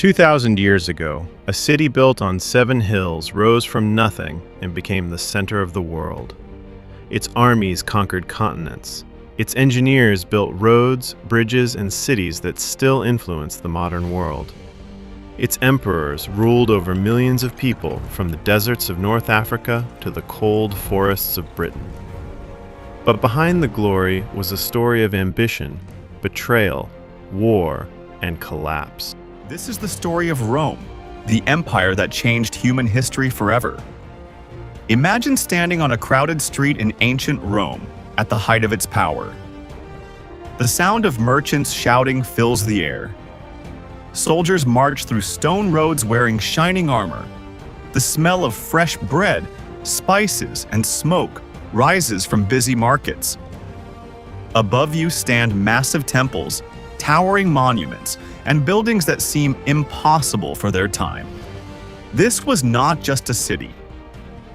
2,000 years ago, a city built on 7 hills rose from nothing and became the center of the world. Its armies conquered continents. Its engineers built roads, bridges, and cities that still influence the modern world. Its emperors ruled over millions of people from the deserts of North Africa to the cold forests of Britain. But behind the glory was a story of ambition, betrayal, war, and collapse. This is the story of Rome, the empire that changed human history forever. Imagine standing on a crowded street in ancient Rome at the height of its power. The sound of merchants shouting fills the air. Soldiers march through stone roads wearing shining armor. The smell of fresh bread, spices, and smoke rises from busy markets. Above you stand massive temples, towering monuments, and buildings that seem impossible for their time. This was not just a city.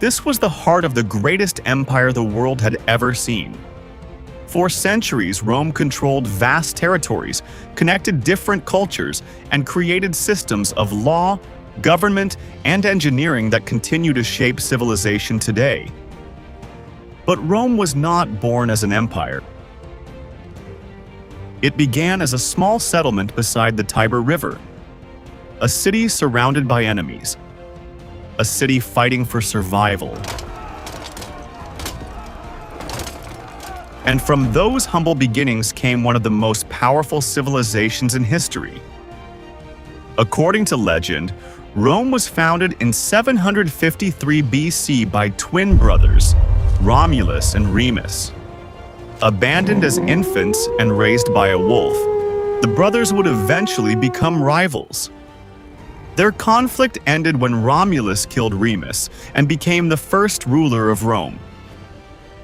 This was the heart of the greatest empire the world had ever seen. For centuries, Rome controlled vast territories, connected different cultures, and created systems of law, government, and engineering that continue to shape civilization today. But Rome was not born as an empire. It began as a small settlement beside the Tiber River, a city surrounded by enemies, a city fighting for survival. And from those humble beginnings came one of the most powerful civilizations in history. According to legend, Rome was founded in 753 BC by twin brothers, Romulus and Remus. Abandoned as infants and raised by a wolf, the brothers would eventually become rivals. Their conflict ended when Romulus killed Remus and became the first ruler of Rome.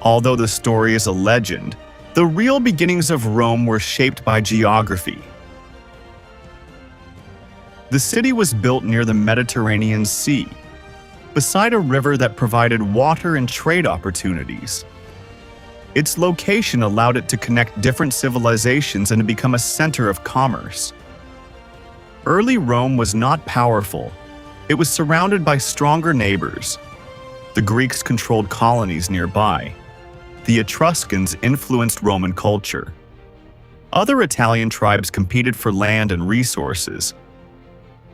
Although the story is a legend, the real beginnings of Rome were shaped by geography. The city was built near the Mediterranean Sea, beside a river that provided water and trade opportunities. Its location allowed it to connect different civilizations and to become a center of commerce. Early Rome was not powerful. It was surrounded by stronger neighbors. The Greeks controlled colonies nearby. The Etruscans influenced Roman culture. Other Italian tribes competed for land and resources.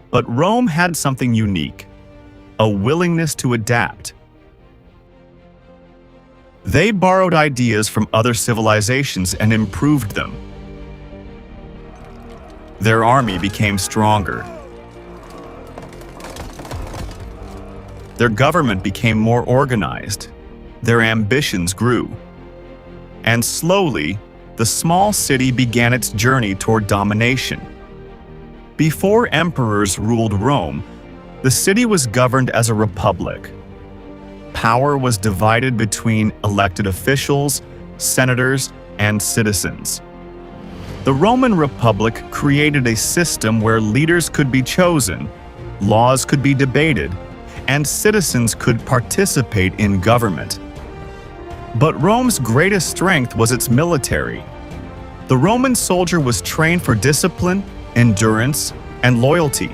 But Rome had something unique: a willingness to adapt. They borrowed ideas from other civilizations and improved them. Their army became stronger. Their government became more organized. Their ambitions grew. And slowly, the small city began its journey toward domination. Before emperors ruled Rome, the city was governed as a republic. Power was divided between elected officials, senators, and citizens. The Roman Republic created a system where leaders could be chosen, laws could be debated, and citizens could participate in government. But Rome's greatest strength was its military. The Roman soldier was trained for discipline, endurance, and loyalty.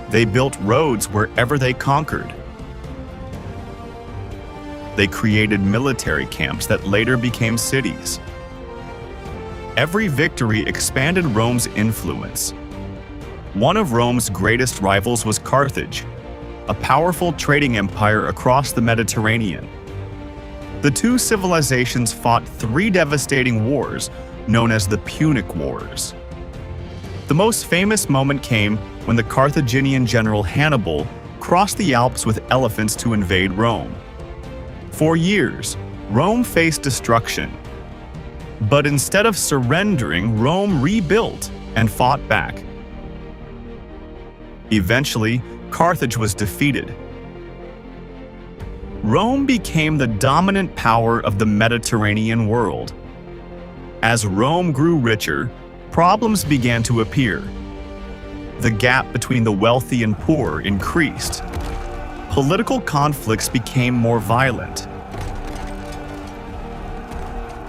They built roads wherever they conquered. They created military camps that later became cities. Every victory expanded Rome's influence. One of Rome's greatest rivals was Carthage, a powerful trading empire across the Mediterranean. The two civilizations fought 3 devastating wars known as the Punic Wars. The most famous moment came when the Carthaginian general Hannibal crossed the Alps with elephants to invade Rome. For years, Rome faced destruction. But instead of surrendering, Rome rebuilt and fought back. Eventually, Carthage was defeated. Rome became the dominant power of the Mediterranean world. As Rome grew richer, problems began to appear. The gap between the wealthy and poor increased. Political conflicts became more violent.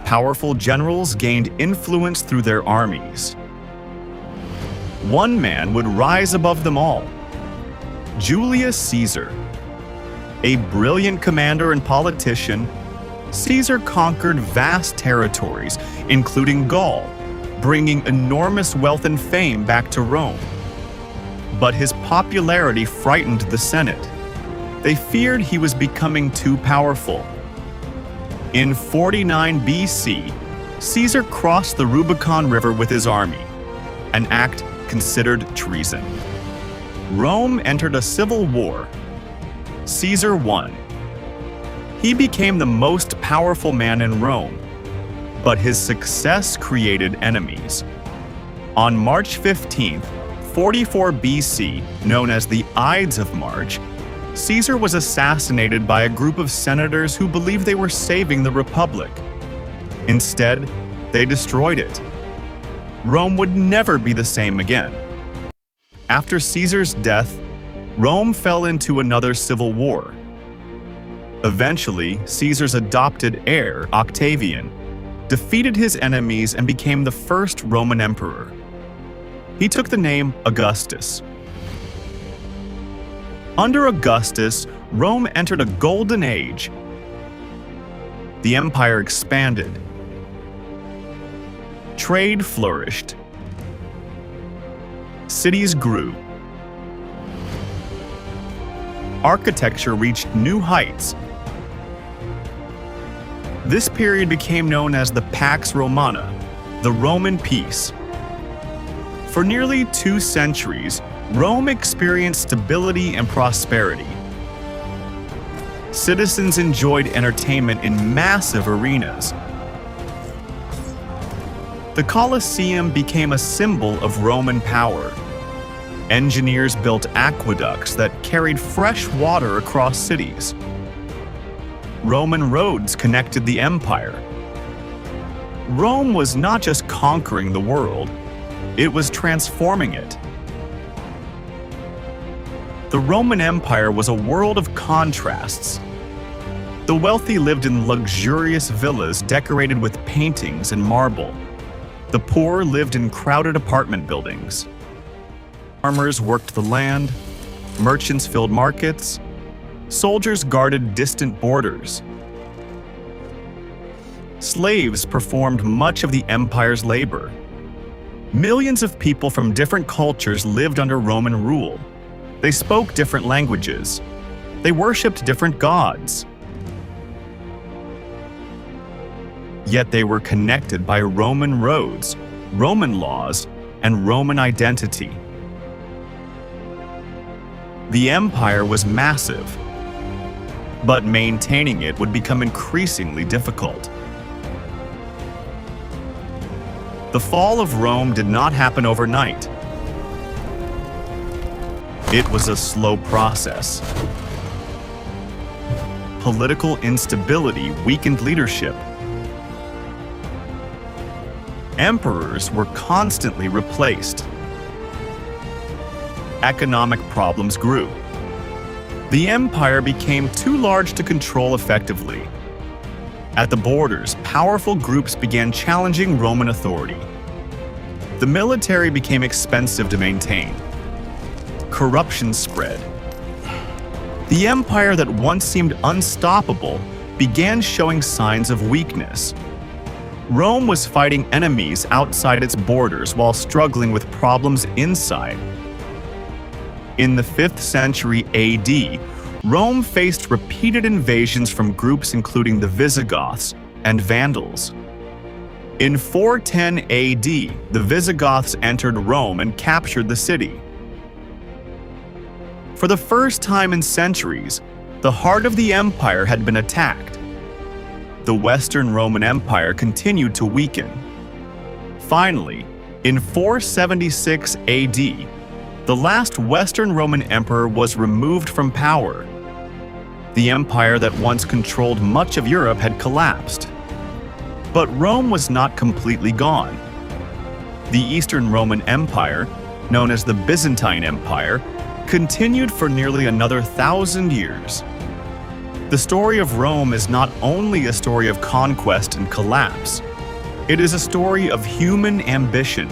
Powerful generals gained influence through their armies. one man would rise above them all: Julius Caesar. A brilliant commander and politician, Caesar conquered vast territories, including Gaul, bringing enormous wealth and fame back to Rome. But his popularity frightened the Senate. They feared he was becoming too powerful. In 49 BC, Caesar crossed the Rubicon River with his army, an act considered treason. Rome entered a civil war. Caesar won. He became the most powerful man in Rome, but his success created enemies. On March 15th, 44 BC, known as the Ides of March, Caesar was assassinated by a group of senators who believed they were saving the Republic. Instead, they destroyed it. Rome would never be the same again. After Caesar's death, Rome fell into another civil war. Eventually, Caesar's adopted heir, Octavian, defeated his enemies and became the first Roman emperor. He took the name Augustus. Under Augustus, Rome entered a golden age. The empire expanded. Trade flourished. Cities grew. Architecture reached new heights. This period became known as the Pax Romana, the Roman peace. For nearly 2 centuries, Rome experienced stability and prosperity. Citizens enjoyed entertainment in massive arenas. The Colosseum became a symbol of Roman power. Engineers built aqueducts that carried fresh water across cities. Roman roads connected the empire. Rome was not just conquering the world, it was transforming it. The Roman Empire was a world of contrasts. The wealthy lived in luxurious villas decorated with paintings and marble. The poor lived in crowded apartment buildings. Farmers worked the land, merchants filled markets, soldiers guarded distant borders. Slaves performed much of the empire's labor. Millions of people from different cultures lived under Roman rule. They spoke different languages. They worshipped different gods. Yet they were connected by Roman roads, Roman laws, and Roman identity. The empire was massive, but maintaining it would become increasingly difficult. The fall of Rome did not happen overnight. It was a slow process. Political instability weakened leadership. Emperors were constantly replaced. Economic problems grew. The empire became too large to control effectively. At the borders, powerful groups began challenging Roman authority. The military became expensive to maintain. Corruption spread. The empire that once seemed unstoppable began showing signs of weakness. Rome was fighting enemies outside its borders while struggling with problems inside. In the 5th century AD, Rome faced repeated invasions from groups including the Visigoths and Vandals. In 410 AD, the Visigoths entered Rome and captured the city. For the first time in centuries, the heart of the empire had been attacked. The Western Roman Empire continued to weaken. Finally, in 476 AD, the last Western Roman emperor was removed from power. The empire that once controlled much of Europe had collapsed. But Rome was not completely gone. The Eastern Roman Empire, known as the Byzantine Empire, continued for nearly another 1,000 years. The story of Rome is not only a story of conquest and collapse, it is a story of human ambition.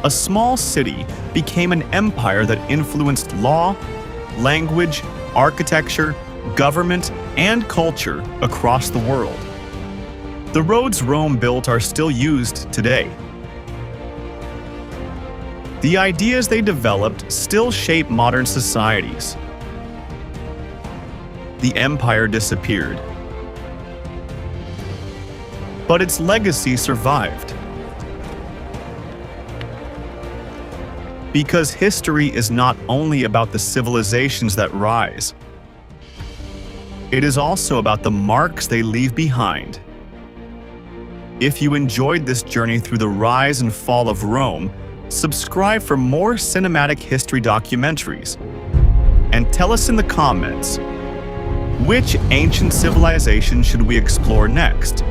a small city became an empire that influenced law, language, architecture, government, and culture across the world. The roads Rome built are still used today. The ideas they developed still shape modern societies. The empire disappeared, but its legacy survived. Because history is not only about the civilizations that rise, it is also about the marks they leave behind. If you enjoyed this journey through the rise and fall of Rome, subscribe for more cinematic history documentaries. And tell us in the comments, which ancient civilization should we explore next?